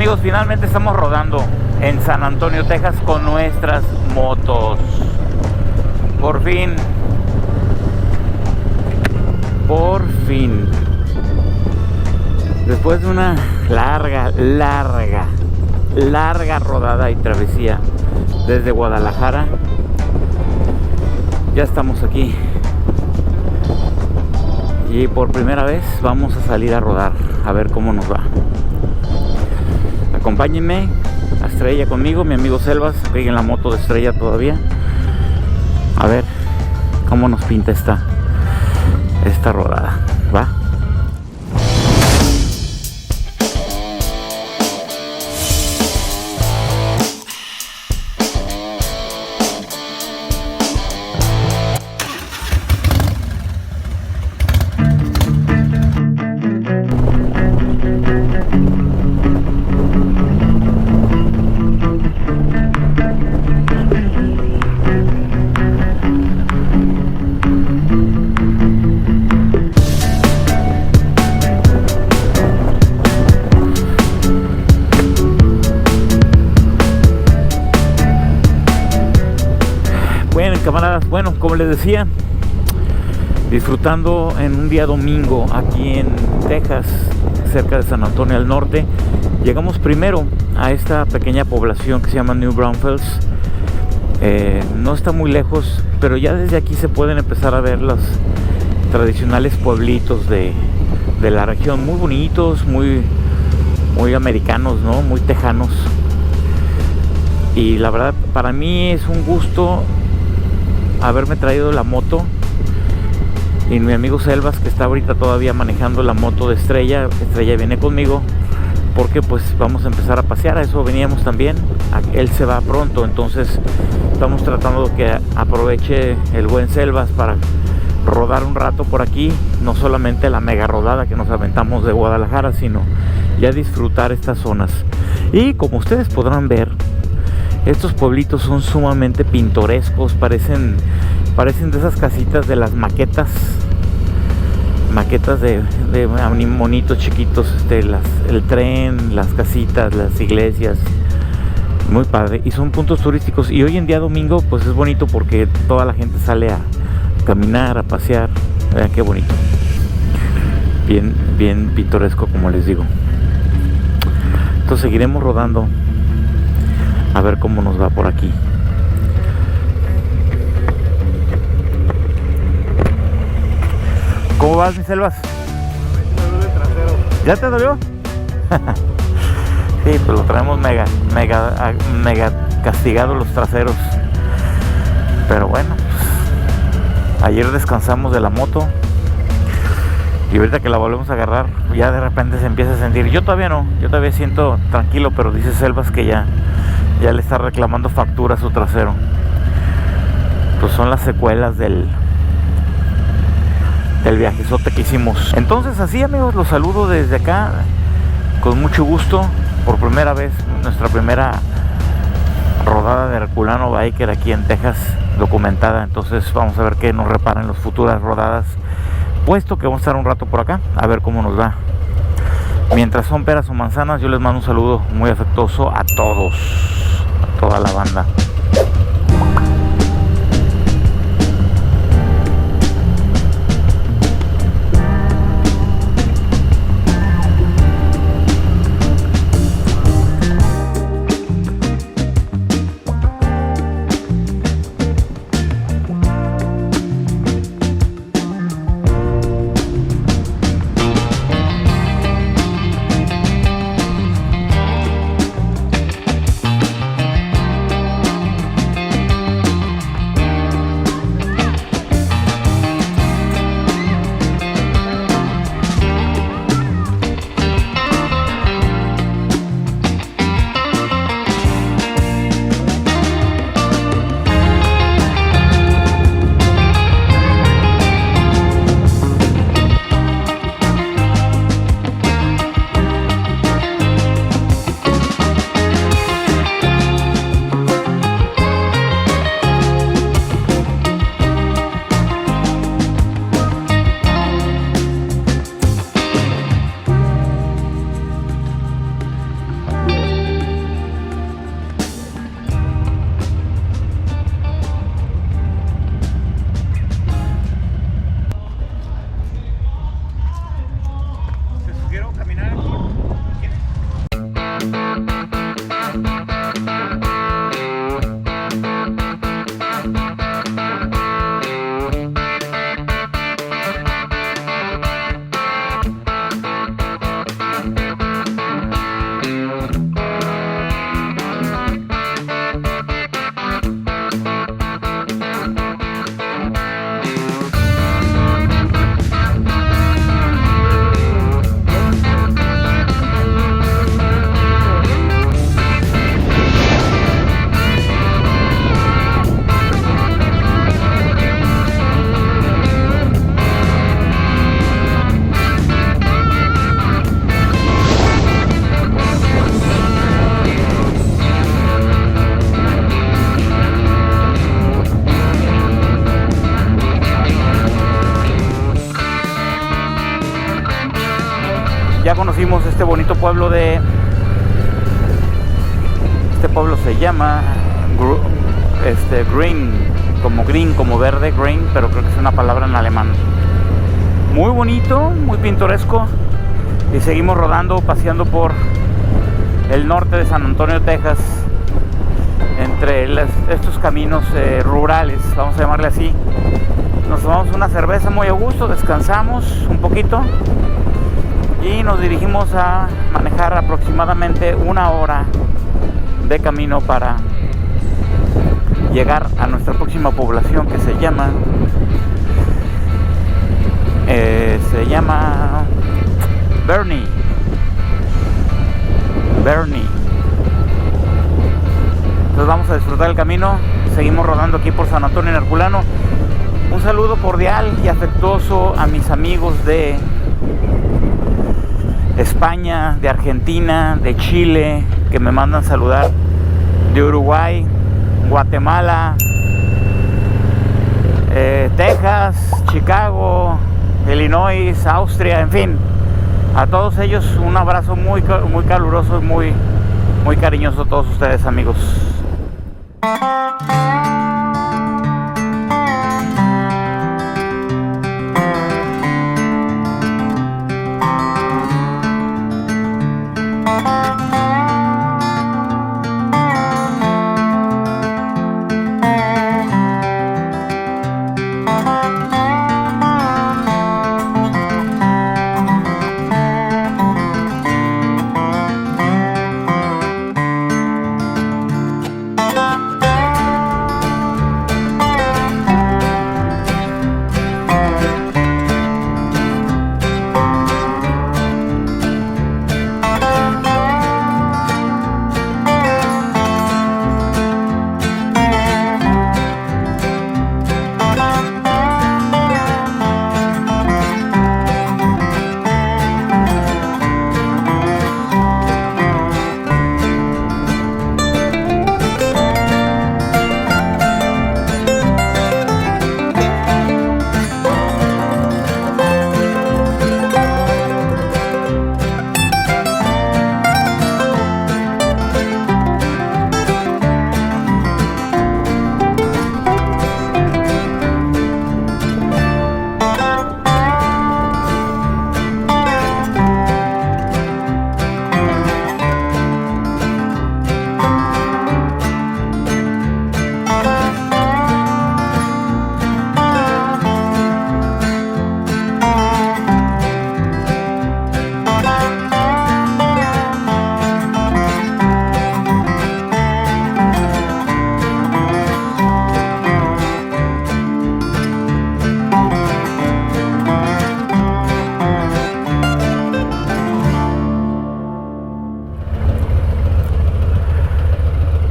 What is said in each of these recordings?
amigos, finalmente estamos rodando en San Antonio, Texas con nuestras motos. Por fin. Por fin. Después de una larga rodada y travesía desde Guadalajara, ya estamos aquí. Y por primera vez vamos a salir a rodar, a ver cómo nos va. Acompáñenme a Estrella conmigo, mi amigo Selvas, sigue en la moto de Estrella todavía. A ver cómo nos pinta esta rodada, ¿va? Camaradas, bueno, como les decía, disfrutando en un día domingo aquí en Texas, cerca de San Antonio al norte. Llegamos primero a esta pequeña población que se llama New Braunfels. No está muy lejos, pero ya desde aquí se pueden empezar a ver los tradicionales pueblitos de la región, muy bonitos, muy americanos, ¿no? Muy tejanos. Y la verdad, para mí es un gusto haberme traído la moto, y mi amigo Selvas, que está ahorita todavía manejando la moto de Estrella viene conmigo porque pues vamos a empezar a pasear. A eso veníamos también. Él se va pronto, entonces estamos tratando de que aproveche el buen Selvas para rodar un rato por aquí, no solamente la mega rodada que nos aventamos de Guadalajara, sino ya disfrutar estas zonas. Y como ustedes podrán ver, estos pueblitos son sumamente pintorescos, parecen de esas casitas de las maquetas de monitos chiquitos, el tren, las casitas, las iglesias, muy padre. Y son puntos turísticos, y hoy en día domingo pues es bonito porque toda la gente sale a caminar, a pasear. Vean qué bonito, bien pintoresco, como les digo. Entonces seguiremos rodando a ver cómo nos va por aquí. ¿Cómo vas, mis Selvas? Me duele el trasero. ¿Ya te dolió? Sí, pues lo traemos mega castigado los traseros. Pero bueno, pues, ayer descansamos de la moto y ahorita que la volvemos a agarrar, ya de repente se empieza a sentir. Yo todavía no, yo todavía siento tranquilo, pero dice Selvas que ya le está reclamando factura a su trasero. Pues son las secuelas del viajezote que hicimos. Entonces así, amigos, los saludo desde acá con mucho gusto. Por primera vez, nuestra primera rodada de Herculano Biker aquí en Texas documentada. Entonces vamos a ver qué nos reparan en las futuras rodadas, puesto que vamos a estar un rato por acá a ver cómo nos va. Mientras son peras o manzanas, yo les mando un saludo muy afectuoso a todos, a toda la banda. Ya conocimos este bonito pueblo de... Este pueblo se llama Green, como verde, green, pero creo que es una palabra en alemán. Muy bonito, muy pintoresco. Y seguimos rodando, paseando por el norte de San Antonio, Texas, entre estos caminos rurales, vamos a llamarle así. Nos tomamos una cerveza muy a gusto, descansamos un poquito y nos dirigimos a manejar aproximadamente 1 hora de camino para llegar a nuestra próxima población, que se llama Boerne. Entonces vamos a disfrutar el camino. Seguimos rodando aquí por San Antonio en Herculano. Un saludo cordial y afectuoso a mis amigos de España, de Argentina, de Chile, que me mandan saludar, de Uruguay, Guatemala, Texas, Chicago, Illinois, Austria, en fin, a todos ellos un abrazo muy caluroso y muy cariñoso a todos ustedes, amigos.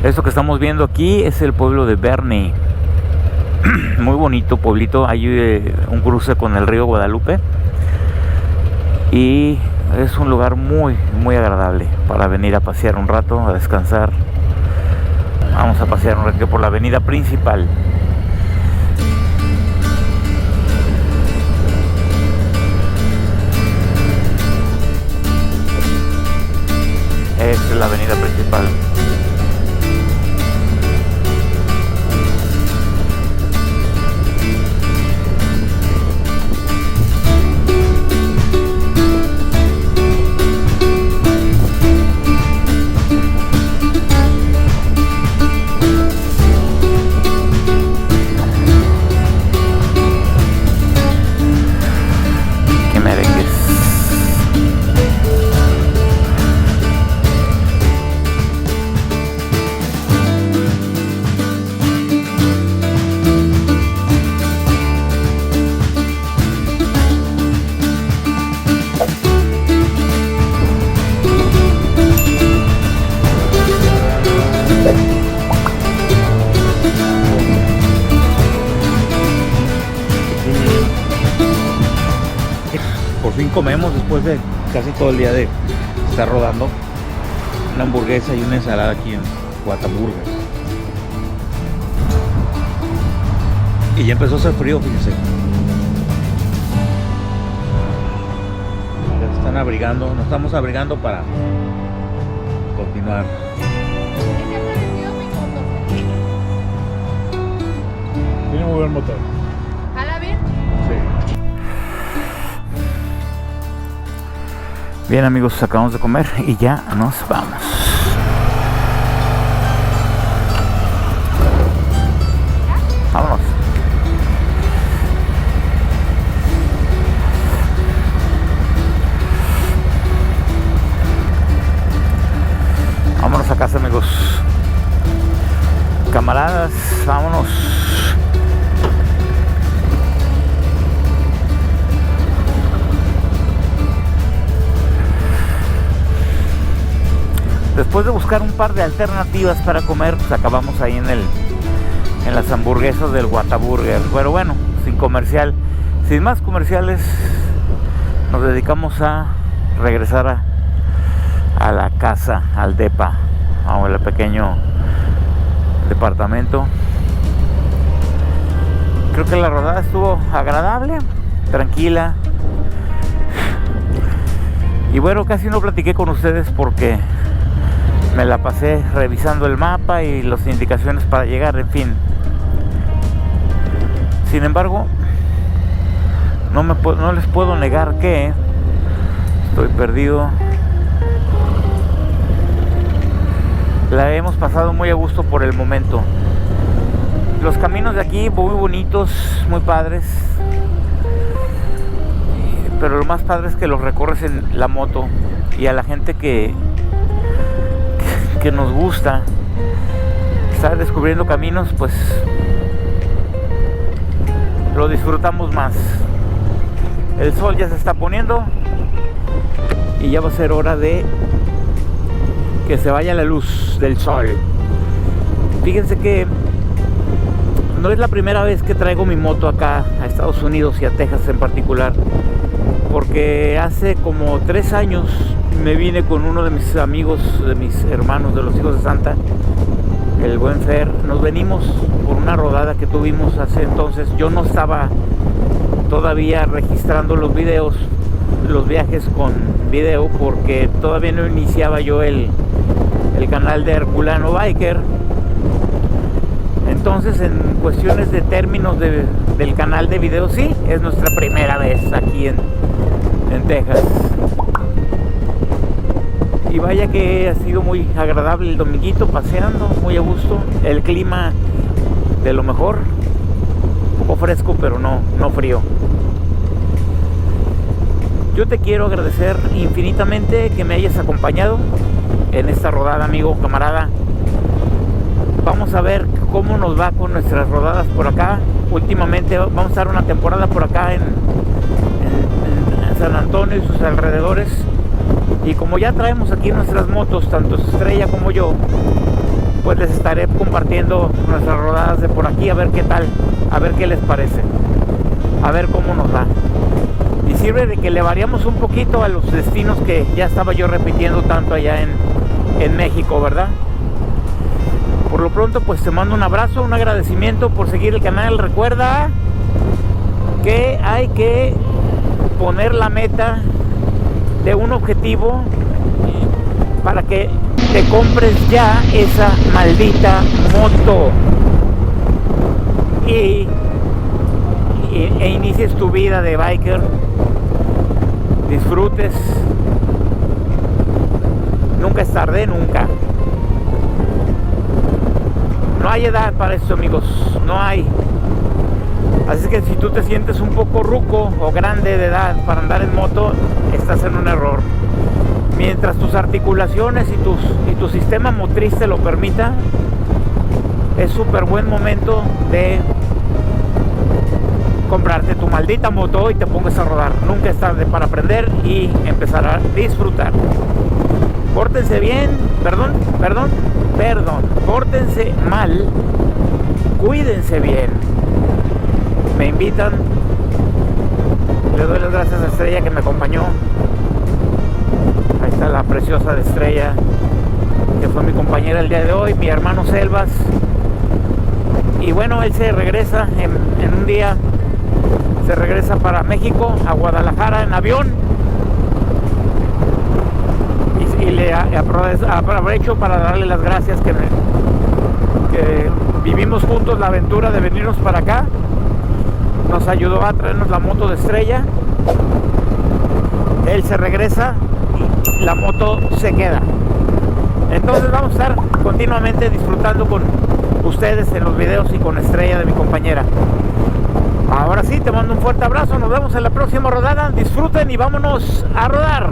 Esto que estamos viendo aquí es el pueblo de Boerne. Muy bonito pueblito. Hay un cruce con el río Guadalupe. Y es un lugar muy agradable para venir a pasear un rato, a descansar. Vamos a pasear un rato por la avenida principal. Esta es la avenida principal. comemos después de casi todo el día de estar rodando. Una hamburguesa y una ensalada aquí en Whataburger. Y ya empezó a hacer frío, fíjense. Ya se están abrigando, nos estamos abrigando para continuar. Tiene muy buen motor. ¿Jala bien? Sí. Bien amigos, acabamos de comer y ya nos vamos. Vámonos. Vámonos a casa amigos. Camaradas, vámonos. Después de buscar un par de alternativas para comer, pues acabamos ahí en las hamburguesas del Whataburger. Pero bueno, sin comercial, sin más comerciales, nos dedicamos a regresar a la casa, al depa, al pequeño departamento. Creo que la rodada estuvo agradable, tranquila. Y bueno, casi no platiqué con ustedes porque me la pasé revisando el mapa y las indicaciones para llegar, en fin. Sin embargo, no les puedo negar que estoy perdido. La hemos pasado muy a gusto por el momento. Los caminos de aquí muy bonitos, muy padres. Pero lo más padre es que los recorres en la moto. Y a la gente que nos gusta estar descubriendo caminos, pues lo disfrutamos más. El sol ya se está poniendo y ya va a ser hora de que se vaya la luz del sol. Fíjense que no es la primera vez que traigo mi moto acá a Estados Unidos y a Texas en particular, porque hace como 3 años me vine con uno de mis amigos, de mis hermanos, de los hijos de Santa, el buen Fer. Nos venimos por una rodada que tuvimos hace entonces. Yo no estaba todavía registrando los videos, los viajes con video, porque todavía no iniciaba yo el canal de Herculano Biker. Entonces, en cuestiones de términos del canal de video, sí, es nuestra primera vez aquí en Texas. Y vaya que ha sido muy agradable el dominguito, paseando, muy a gusto. El clima de lo mejor, un poco fresco, pero no frío. Yo te quiero agradecer infinitamente que me hayas acompañado en esta rodada, amigo, camarada. Vamos a ver cómo nos va con nuestras rodadas por acá. Últimamente vamos a dar una temporada por acá en San Antonio y sus alrededores. Y como ya traemos aquí nuestras motos, tanto Estrella como yo, pues les estaré compartiendo nuestras rodadas de por aquí, a ver qué tal, a ver qué les parece, a ver cómo nos va. Y sirve de que le variamos un poquito a los destinos que ya estaba yo repitiendo tanto allá en México, ¿verdad? Por lo pronto, pues te mando un abrazo, un agradecimiento por seguir el canal. Recuerda que hay que poner la meta de un objetivo para que te compres ya esa maldita moto e inicies tu vida de biker, disfrutes. Nunca es tarde, nunca. No hay edad para esto, amigos, no hay. Así que si tú te sientes un poco ruco o grande de edad para andar en moto, estás en un error. Mientras tus articulaciones y tu sistema motriz te lo permita, es súper buen momento de comprarte tu maldita moto y te pongas a rodar. Nunca es tarde para aprender y empezar a disfrutar. Pórtense bien, perdón, pórtense mal, cuídense bien. Me invitan Le doy las gracias a Estrella que me acompañó. Ahí está la preciosa de Estrella, que fue mi compañera el día de hoy, mi hermano Selvas. Y bueno, él se regresa en un día, se regresa para México, a Guadalajara en avión. Y le aprovecho para darle las gracias que vivimos juntos la aventura de venirnos para acá. Nos ayudó a traernos la moto de Estrella. Él se regresa y la moto se queda. Entonces vamos a estar continuamente disfrutando con ustedes en los videos y con Estrella, de mi compañera. Ahora sí, te mando un fuerte abrazo. Nos vemos en la próxima rodada. Disfruten y vámonos a rodar.